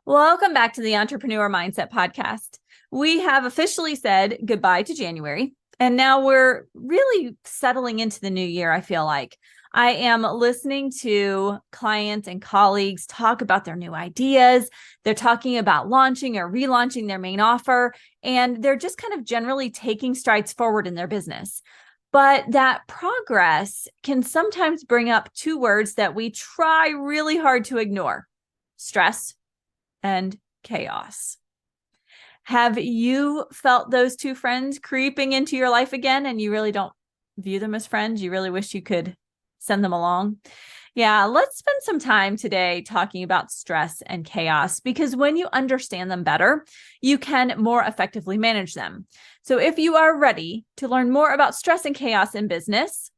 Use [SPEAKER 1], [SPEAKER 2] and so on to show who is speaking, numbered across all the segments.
[SPEAKER 1] Welcome back to the Entrepreneur Mindset Podcast. We have officially said goodbye to January, and now we're really settling into the new year, I feel like. I am listening to clients and colleagues talk about their new ideas. They're talking about launching or relaunching their main offer, and they're just kind of generally taking strides forward in their business. But that progress can sometimes bring up two words that we try really hard to ignore: stress and chaos. Have you felt those two friends creeping into your life again, and you really don't view them as friends? You really wish you could send them along? Yeah, let's spend some time today talking about stress and chaos, because when you understand them better, you can more effectively manage them. So if you are ready to learn more about stress and chaos in business,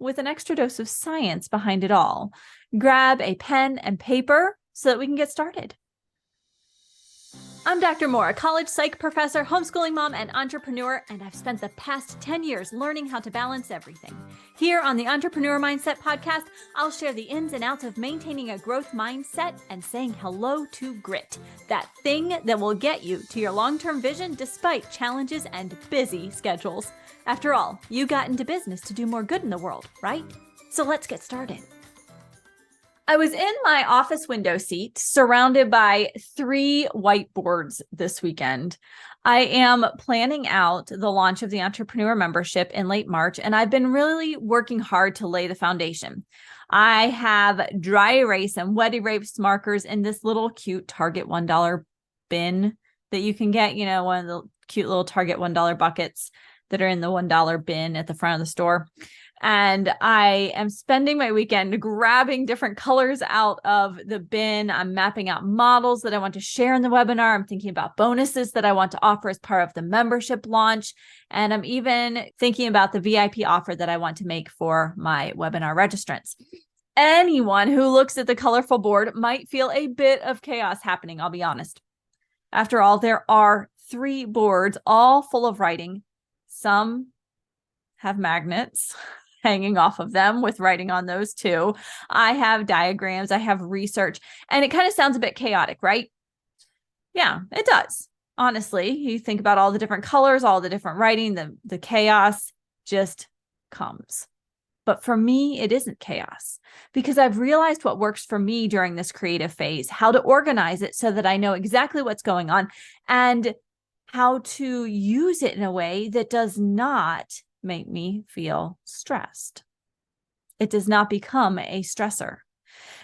[SPEAKER 1] with an extra dose of science behind it all, grab a pen and paper so that we can get started. I'm Dr. Moore, a college psych professor, homeschooling mom, and entrepreneur, and I've spent the past 10 years learning how to balance everything. Here on the Entrepreneur Mindset Podcast, I'll share the ins and outs of maintaining a growth mindset and saying hello to grit, that thing that will get you to your long-term vision despite challenges and busy schedules. After all, you got into business to do more good in the world, right? So let's get started. I was in my office window seat surrounded by 3 whiteboards this weekend. I am planning out the launch of the Entrepreneur Membership in late March, and I've been really working hard to lay the foundation. I have dry erase and wet erase markers in this little cute Target $1 bin that you can get, one of the cute little Target $1 buckets that are in the $1 bin at the front of the store. And I am spending my weekend grabbing different colors out of the bin. I'm mapping out models that I want to share in the webinar. I'm thinking about bonuses that I want to offer as part of the membership launch. And I'm even thinking about the VIP offer that I want to make for my webinar registrants. Anyone who looks at the colorful board might feel a bit of chaos happening, I'll be honest. After all, there are 3 boards, all full of writing. Some have magnets hanging off of them with writing on those too. I have diagrams, I have research, and it kind of sounds a bit chaotic, right? Yeah, it does. Honestly, you think about all the different colors, all the different writing, the chaos just comes. But for me, it isn't chaos, because I've realized what works for me during this creative phase, how to organize it so that I know exactly what's going on and how to use it in a way that does not make me feel stressed. It does not become a stressor.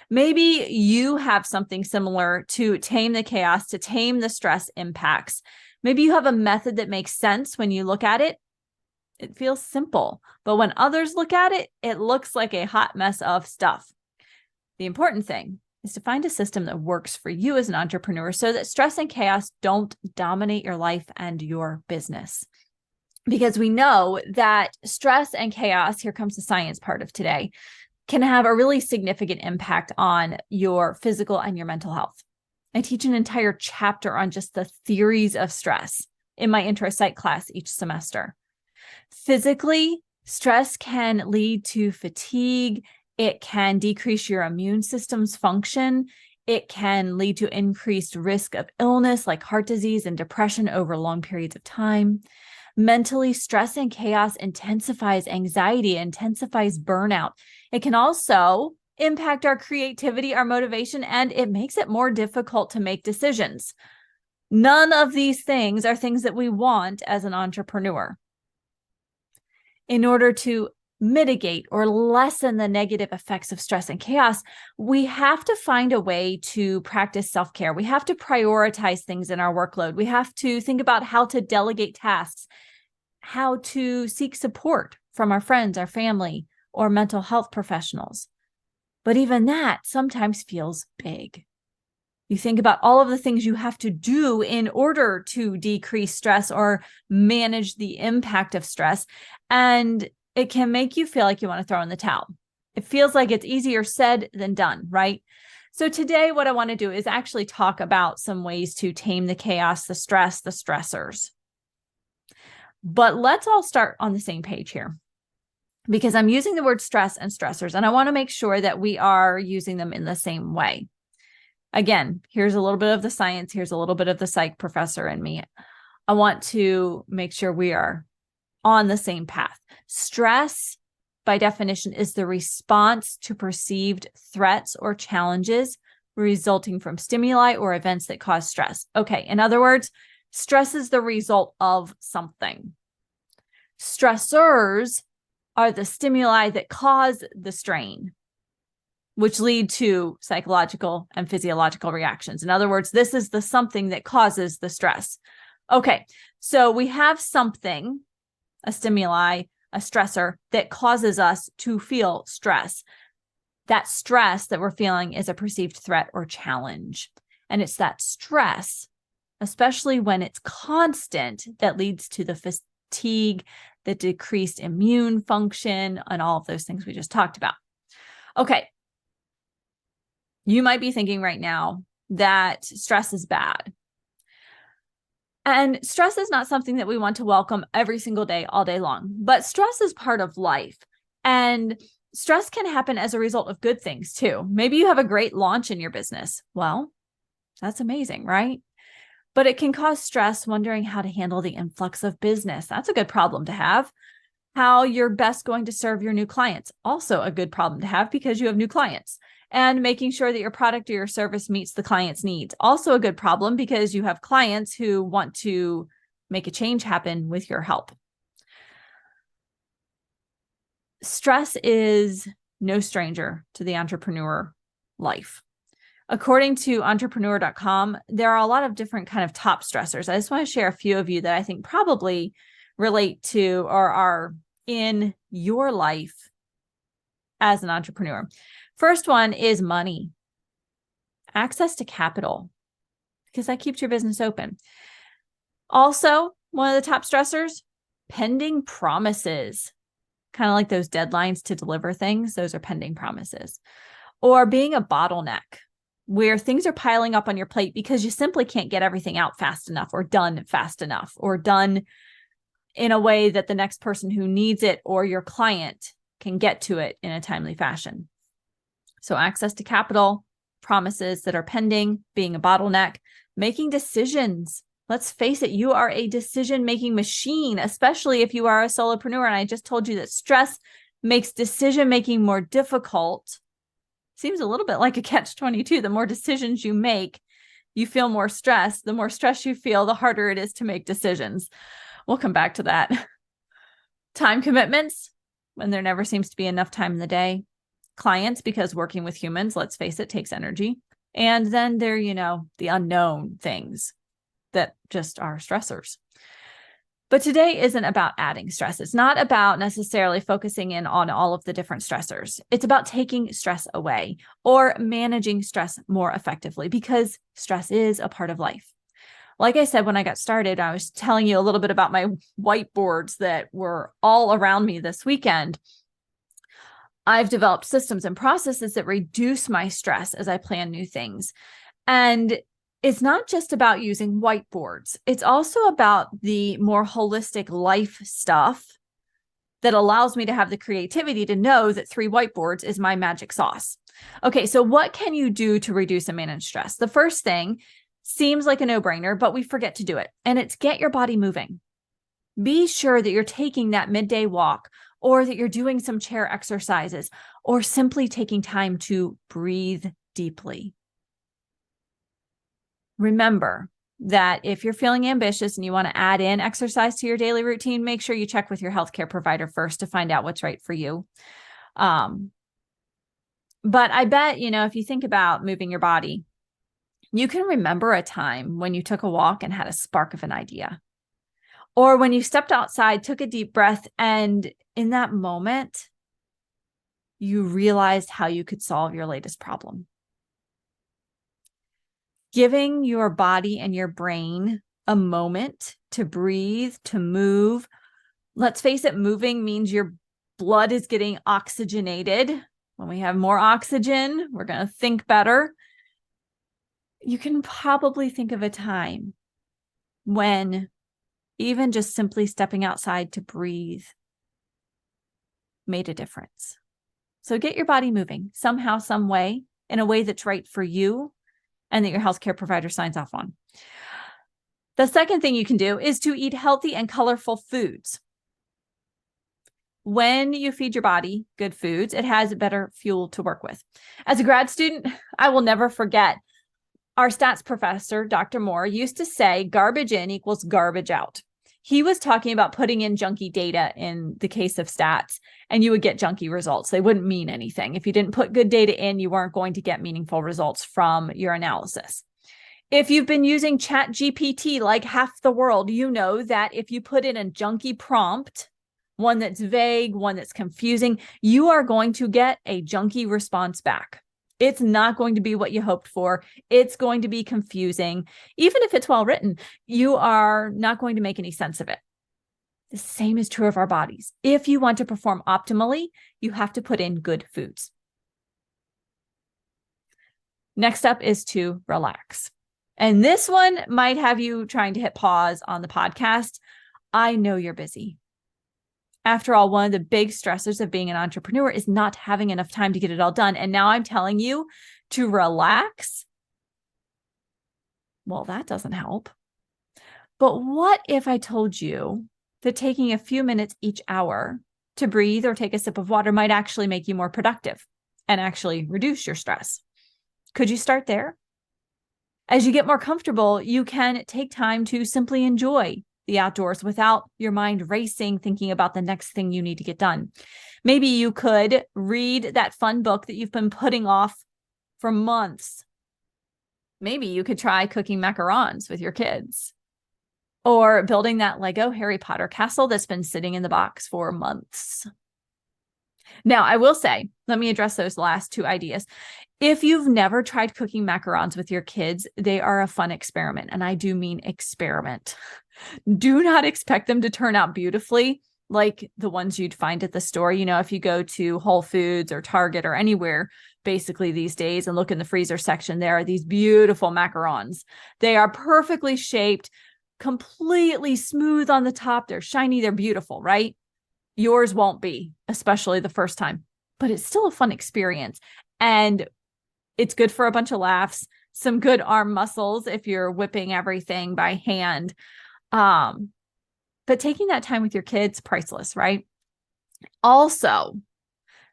[SPEAKER 1] Maybe you have something similar to tame the chaos, to tame the stress impacts. Maybe you have a method that makes sense when you look at it. It feels simple, but when others look at it, it looks like a hot mess of stuff. The important thing is to find a system that works for you as an entrepreneur so that stress and chaos don't dominate your life and your business. Because we know that stress and chaos, here comes the science part of today, can have a really significant impact on your physical and your mental health. I teach an entire chapter on just the theories of stress in my intro psych class each semester. Physically, stress can lead to fatigue. It can decrease your immune system's function. It can lead to increased risk of illness like heart disease and depression over long periods of time. Mentally, stress and chaos intensifies anxiety, intensifies burnout. It can also impact our creativity, our motivation, and it makes it more difficult to make decisions. None of these things are things that we want as an entrepreneur. In order to mitigate or lessen the negative effects of stress and chaos, we have to find a way to practice self-care. We have to prioritize things in our workload. We have to think about how to delegate tasks, how to seek support from our friends, our family, or mental health professionals. But even that sometimes feels big. You think about all of the things you have to do in order to decrease stress or manage the impact of stress, and it can make you feel like you want to throw in the towel. It feels like it's easier said than done, right? So today, what I want to do is actually talk about some ways to tame the chaos, the stress, the stressors. But let's all start on the same page here, because I'm using the word stress and stressors, and I want to make sure that we are using them in the same way. Again, here's a little bit of the science. Here's a little bit of the psych professor in me. I want to make sure we are on the same path. Stress, by definition, is the response to perceived threats or challenges resulting from stimuli or events that cause stress. Okay, in other words, stress is the result of something. Stressors are the stimuli that cause the strain, which lead to psychological and physiological reactions. In other words, this is the something that causes the stress. Okay, so we have something, a stimuli, a stressor that causes us to feel stress. That stress that we're feeling is a perceived threat or challenge. And it's that stress, especially when it's constant, that leads to the fatigue, the decreased immune function, and all of those things we just talked about. Okay. You might be thinking right now that stress is bad. And stress is not something that we want to welcome every single day, all day long. But stress is part of life. And stress can happen as a result of good things too. Maybe you have a great launch in your business. Well, that's amazing, right? But it can cause stress wondering how to handle the influx of business. That's a good problem to have. How you're best going to serve your new clients. Also a good problem to have because you have new clients. And making sure that your product or your service meets the client's needs. Also a good problem because you have clients who want to make a change happen with your help. Stress is no stranger to the entrepreneur life. According to entrepreneur.com, there are a lot of different kind of top stressors. I just want to share a few of you that I think probably relate to or are in your life as an entrepreneur. First one is money, access to capital, because that keeps your business open. Also, one of the top stressors, pending promises, kind of like those deadlines to deliver things. Those are pending promises. Or being a bottleneck, where things are piling up on your plate because you simply can't get everything out fast enough or done fast enough or done in a way that the next person who needs it or your client can get to it in a timely fashion. So access to capital, promises that are pending, being a bottleneck, making decisions. Let's face it, you are a decision-making machine, especially if you are a solopreneur. And I just told you that stress makes decision-making more difficult. Seems a little bit like a catch-22. The more decisions you make, you feel more stress. The more stress you feel, the harder it is to make decisions. We'll come back to that. Time commitments, when there never seems to be enough time in the day. Clients, because working with humans, let's face it, takes energy. And then there, the unknown things that just are stressors. But today isn't about adding stress. It's not about necessarily focusing in on all of the different stressors. It's about taking stress away or managing stress more effectively because stress is a part of life. Like I said, when I got started, I was telling you a little bit about my whiteboards that were all around me this weekend. I've developed systems and processes that reduce my stress as I plan new things. And it's not just about using whiteboards. It's also about the more holistic life stuff that allows me to have the creativity to know that 3 whiteboards is my magic sauce. Okay, so what can you do to reduce and manage stress? The first thing seems like a no-brainer, but we forget to do it. And it's get your body moving. Be sure that you're taking that midday walk or that you're doing some chair exercises or simply taking time to breathe deeply. Remember that if you're feeling ambitious and you want to add in exercise to your daily routine, make sure you check with your healthcare provider first to find out what's right for you. But I bet, if you think about moving your body, you can remember a time when you took a walk and had a spark of an idea. Or when you stepped outside, took a deep breath, and in that moment, you realized how you could solve your latest problem. Giving your body and your brain a moment to breathe, to move. Let's face it, moving means your blood is getting oxygenated. When we have more oxygen, we're going to think better. You can probably think of a time when even just simply stepping outside to breathe made a difference. So get your body moving somehow, some way, in a way that's right for you and that your healthcare provider signs off on. The second thing you can do is to eat healthy and colorful foods. When you feed your body good foods, it has better fuel to work with. As a grad student, I will never forget our stats professor, Dr. Moore, used to say garbage in equals garbage out. He was talking about putting in junky data in the case of stats, and you would get junky results. They wouldn't mean anything. If you didn't put good data in, you weren't going to get meaningful results from your analysis. If you've been using ChatGPT like half the world, you know that if you put in a junky prompt, one that's vague, one that's confusing, you are going to get a junky response back. It's not going to be what you hoped for. It's going to be confusing. Even if it's well written, you are not going to make any sense of it. The same is true of our bodies. If you want to perform optimally, you have to put in good foods. Next up is to relax. And this one might have you trying to hit pause on the podcast. I know you're busy. After all, one of the big stressors of being an entrepreneur is not having enough time to get it all done. And now I'm telling you to relax. Well, that doesn't help. But what if I told you that taking a few minutes each hour to breathe or take a sip of water might actually make you more productive and actually reduce your stress? Could you start there? As you get more comfortable, you can take time to simply enjoy the outdoors without your mind racing, thinking about the next thing you need to get done. Maybe you could read that fun book that you've been putting off for months. Maybe you could try cooking macarons with your kids or building that Lego Harry Potter castle that's been sitting in the box for months. Now, I will say, let me address those last two ideas. If you've never tried cooking macarons with your kids, they are a fun experiment. And I do mean experiment. Do not expect them to turn out beautifully like the ones you'd find at the store. You know, if you go to Whole Foods or Target or anywhere basically these days and look in the freezer section, there are these beautiful macarons. They are perfectly shaped, completely smooth on the top. They're shiny. They're beautiful, right? Yours won't be, especially the first time, but it's still a fun experience. And it's good for a bunch of laughs, some good arm muscles if you're whipping everything by hand. But taking that time with your kids, priceless, right? Also,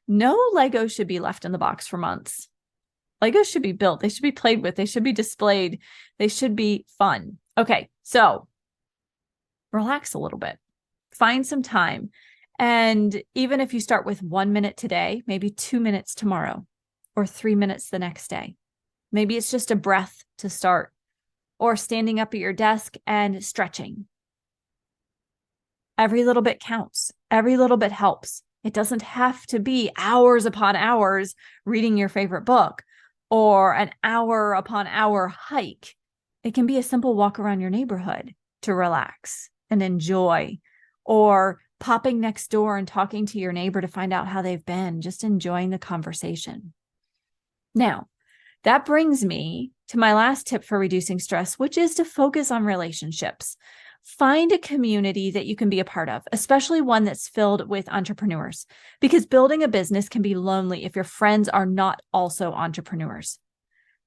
[SPEAKER 1] no Legos should be left in the box for months. Legos should be built. They should be played with. They should be displayed. They should be fun. Okay, so relax a little bit. Find some time. And even if you start with 1 minute today, maybe 2 minutes tomorrow, or 3 minutes the next day. Maybe it's just a breath to start, or standing up at your desk and stretching. Every little bit counts. Every little bit helps. It doesn't have to be hours upon hours reading your favorite book or an hour upon hour hike. It can be a simple walk around your neighborhood to relax and enjoy, or popping next door and talking to your neighbor to find out how they've been, just enjoying the conversation. Now, that brings me to my last tip for reducing stress, which is to focus on relationships. Find a community that you can be a part of, especially one that's filled with entrepreneurs, because building a business can be lonely if your friends are not also entrepreneurs.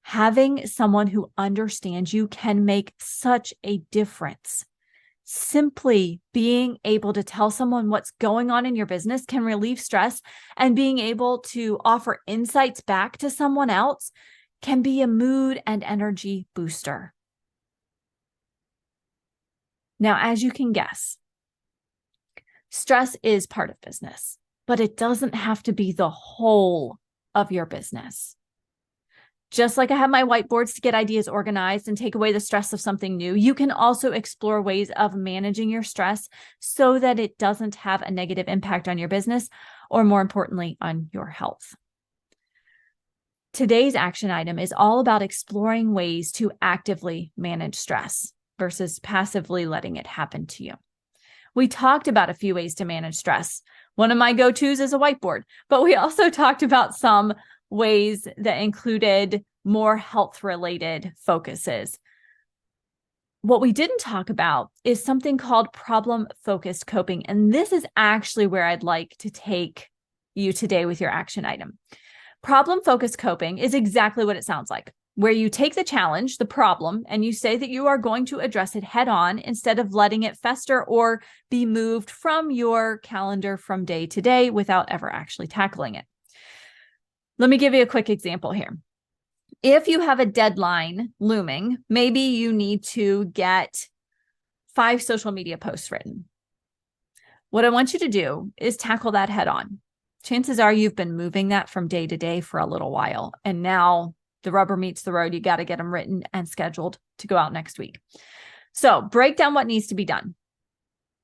[SPEAKER 1] Having someone who understands you can make such a difference. Simply being able to tell someone what's going on in your business can relieve stress, and being able to offer insights back to someone else can be a mood and energy booster. Now, as you can guess, stress is part of business, but it doesn't have to be the whole of your business. Just like I have my whiteboards to get ideas organized and take away the stress of something new, you can also explore ways of managing your stress so that it doesn't have a negative impact on your business, or more importantly, on your health. Today's action item is all about exploring ways to actively manage stress versus passively letting it happen to you. We talked about a few ways to manage stress. One of my go-tos is a whiteboard, but we also talked about some ways that included more health-related focuses. What we didn't talk about is something called problem-focused coping, and this is actually where I'd like to take you today with your action item. Problem-focused coping is exactly what it sounds like. where you take the challenge, the problem, and you say that you are going to address it head on instead of letting it fester or be moved from your calendar from day to day without ever actually tackling it. Let me give you a quick example here. If you have a deadline looming, maybe you need to get 5 social media posts written. What I want you to do is tackle that head on. Chances are you've been moving that from day to day for a little while, and now the rubber meets the road. You got to get them written and scheduled to go out next week. So break down what needs to be done.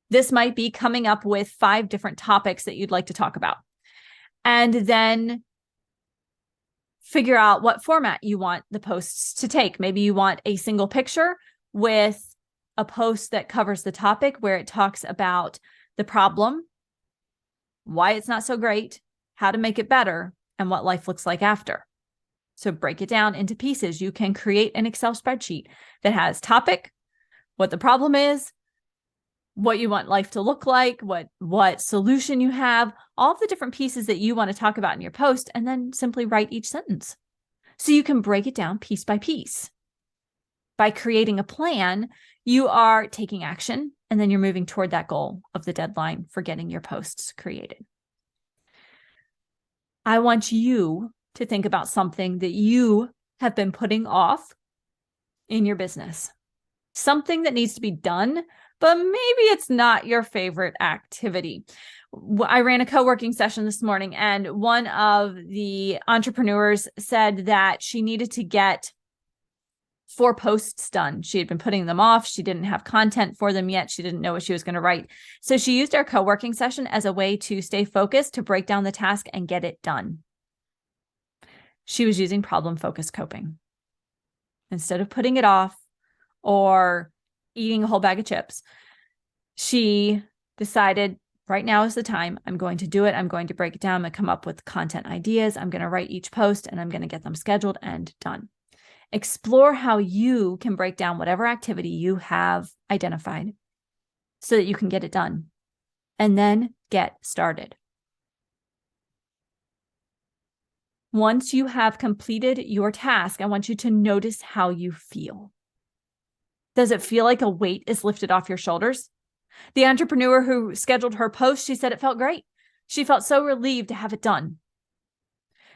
[SPEAKER 1] This might be coming up with 5 different topics that you'd like to talk about, and then figure out what format you want the posts to take. Maybe you want a single picture with a post that covers the topic where it talks about the problem, why it's not so great, how to make it better, and what life looks like after. So break it down into pieces. You can create an Excel spreadsheet that has topic, what the problem is, what you want life to look like, what solution you have, all the different pieces that you want to talk about in your post, and then simply write each sentence. So you can break it down piece by piece. By creating a plan, you are taking action, and then you're moving toward that goal of the deadline for getting your posts created. I want you to think about something that you have been putting off in your business, something that needs to be done, but maybe it's not your favorite activity. I ran a co-working session this morning, and one of the entrepreneurs said that she needed to get 4 posts done. She had been putting them off. She didn't have content for them yet. She didn't know what she was going to write. So she used our co-working session as a way to stay focused, to break down the task and get it done. She was using problem-focused coping. Instead of putting it off or eating a whole bag of chips, she decided, right now is the time. I'm going to do it. I'm going to break it down. I'm going to come up with content ideas. I'm going to write each post, and I'm going to get them scheduled and done. Explore how you can break down whatever activity you have identified so that you can get it done, and then get started. Once you have completed your task, I want you to notice how you feel. Does it feel like a weight is lifted off your shoulders? The entrepreneur who scheduled her post, she said it felt great. She felt so relieved to have it done.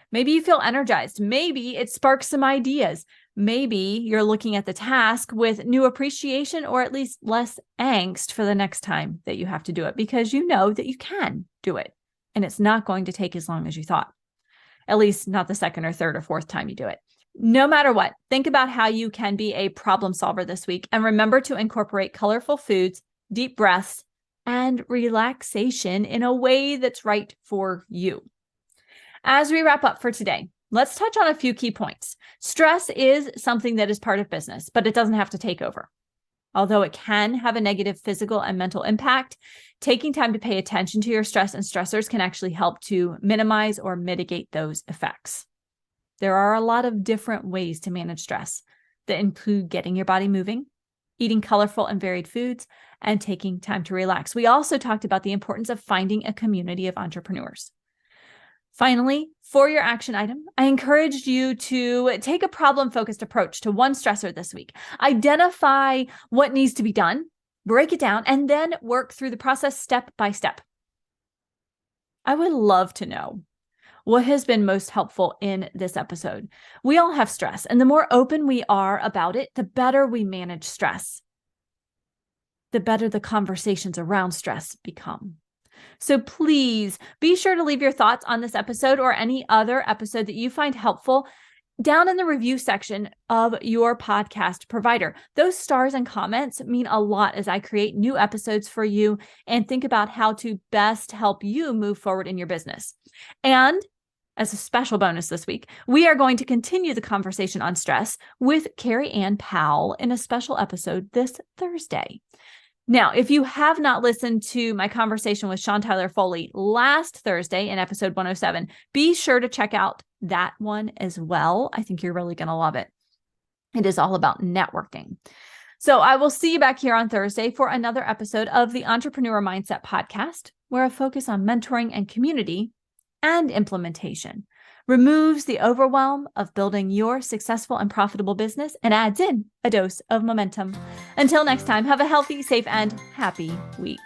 [SPEAKER 1] Maybe you feel energized. Maybe it sparks some ideas. Maybe you're looking at the task with new appreciation, or at least less angst for the next time that you have to do it, because you know that you can do it and it's not going to take as long as you thought, at least not the second or third or fourth time you do it. No matter what, think about how you can be a problem solver this week, and remember to incorporate colorful foods, deep breaths, and relaxation in a way that's right for you. As we wrap up for today, let's touch on a few key points. Stress is something that is part of business, but it doesn't have to take over. Although it can have a negative physical and mental impact, taking time to pay attention to your stress and stressors can actually help to minimize or mitigate those effects. There are a lot of different ways to manage stress that include getting your body moving, eating colorful and varied foods, and taking time to relax. We also talked about the importance of finding a community of entrepreneurs. Finally, for your action item, I encouraged you to take a problem-focused approach to one stressor this week. Identify what needs to be done, break it down, and then work through the process step by step. I would love to know what has been most helpful in this episode. We all have stress, and the more open we are about it, the better we manage stress, the better the conversations around stress become. So please be sure to leave your thoughts on this episode or any other episode that you find helpful down in the review section of your podcast provider. Those stars and comments mean a lot as I create new episodes for you and think about how to best help you move forward in your business. And as a special bonus this week, we are going to continue the conversation on stress with Carrie Ann Powell in a special episode this Thursday. Now, if you have not listened to my conversation with Sean Tyler Foley last Thursday in episode 107, be sure to check out that one as well. I think you're really going to love it. It is all about networking. So I will see you back here on Thursday for another episode of the Entrepreneur Mindset Podcast, where I focus on mentoring and community and implementation removes the overwhelm of building your successful and profitable business, and adds in a dose of momentum. Until next time, have a healthy, safe, and happy week.